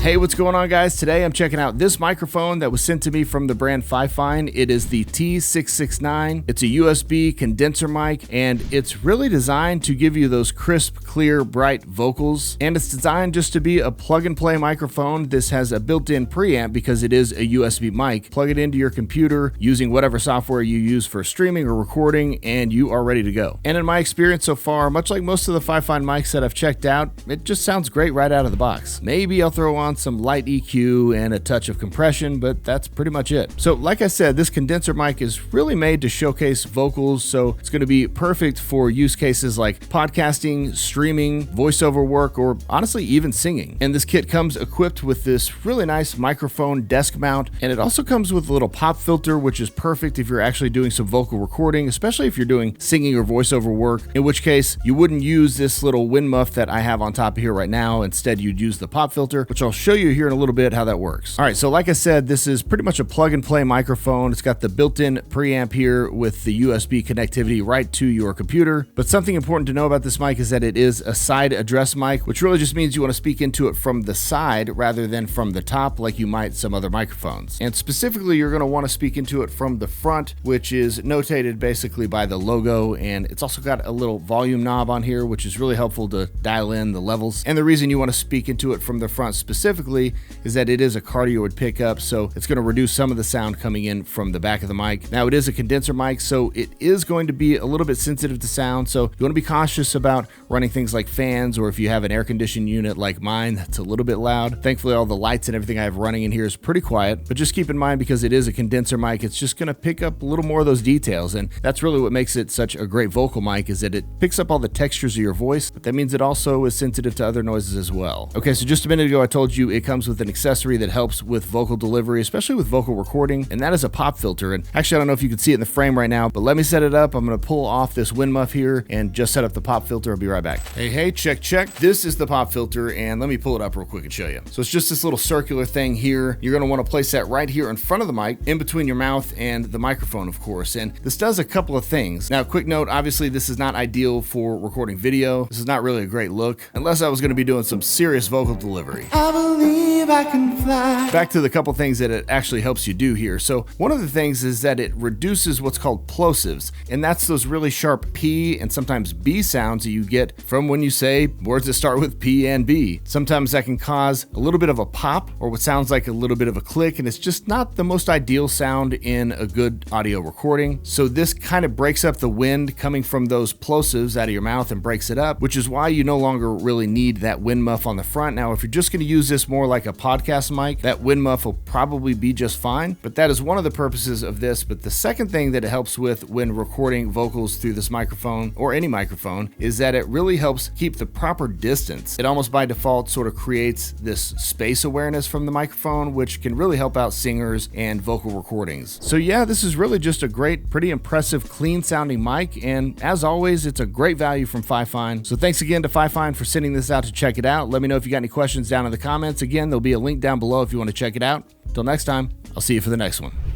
Hey, what's going on, guys? Today I'm checking out this microphone that was sent to me from the brand Fifine. It is the T669. It's a USB condenser mic, and it's really designed to give you those crisp, clear, bright vocals. And it's designed just to be a plug-and-play microphone. This has a built-in preamp because it is a USB mic. Plug it into your computer using whatever software you use for streaming or recording, and you are ready to go. And in my experience so far, much like most of the Fifine mics that I've checked out, it just sounds great right out of the box. Maybe I'll throw on some light EQ and a touch of compression, but that's pretty much it. So like I said, this condenser mic is really made to showcase vocals, so it's going to be perfect for use cases like podcasting, streaming, voiceover work, or honestly even singing. And this kit comes equipped with this really nice microphone desk mount, and it also comes with a little pop filter, which is perfect if you're actually doing some vocal recording, especially if you're doing singing or voiceover work, in which case you wouldn't use this little wind muff that I have on top of here right now. Instead, you'd use the pop filter, which I'll show you here in a little bit how that works. All right, so like I said, this is pretty much a plug and play microphone. It's got the built-in preamp here with the USB connectivity right to your computer. But something important to know about this mic is that it is a side address mic, which really just means you want to speak into it from the side rather than from the top like you might some other microphones. And specifically, you're going to want to speak into it from the front, which is notated basically by the logo. And it's also got a little volume knob on here, which is really helpful to dial in the levels. And the reason you want to speak into it from the front specifically is that it is a cardioid pickup, so it's going to reduce some of the sound coming in from the back of the mic. Now, it is a condenser mic, so it is going to be a little bit sensitive to sound, so you want to be cautious about running things like fans, or if you have an air conditioning unit like mine that's a little bit loud. Thankfully, all the lights and everything I have running in here is pretty quiet, but just keep in mind, because it is a condenser mic, it's just going to pick up a little more of those details, and that's really what makes it such a great vocal mic, is that it picks up all the textures of your voice, but that means it also is sensitive to other noises as well. Okay, so just a minute ago I told you it comes with an accessory that helps with vocal delivery, especially with vocal recording, and that is a pop filter. And actually, I don't know if you can see it in the frame right now, but let me set it up. I'm going to pull off this wind muff here and just set up the pop filter. I'll be right back. Hey, check. This is the pop filter, and let me pull it up real quick and show you. So it's just this little circular thing here. You're going to want to place that right here in front of the mic, in between your mouth and the microphone, of course. And this does a couple of things. Now, quick note, obviously this is not ideal for recording video. This is not really a great look, unless I was going to be doing some serious vocal delivery. I believe I can fly. Back to the couple things that it actually helps you do here. So one of the things is that it reduces what's called plosives, and that's those really sharp P and sometimes B sounds that you get from when you say words that start with P and B. Sometimes that can cause a little bit of a pop or what sounds like a little bit of a click, and it's just not the most ideal sound in a good audio recording. So this kind of breaks up the wind coming from those plosives out of your mouth and breaks it up, which is why you no longer really need that wind muff on the front. Now, if you're just going to use this more like a podcast mic, that wind muff will probably be just fine, but that is one of the purposes of this. But the second thing that it helps with when recording vocals through this microphone, or any microphone, is that it really helps keep the proper distance. It almost by default sort of creates this space awareness from the microphone, which can really help out singers and vocal recordings. So yeah, this is really just a great, pretty impressive, clean sounding mic, and as always, it's a great value from Fifine. So thanks again to Fifine for sending this out to check it out. Let me know if you got any questions down in the comments. Again, there'll be a link down below if you want to check it out. Till next time, I'll see you for the next one.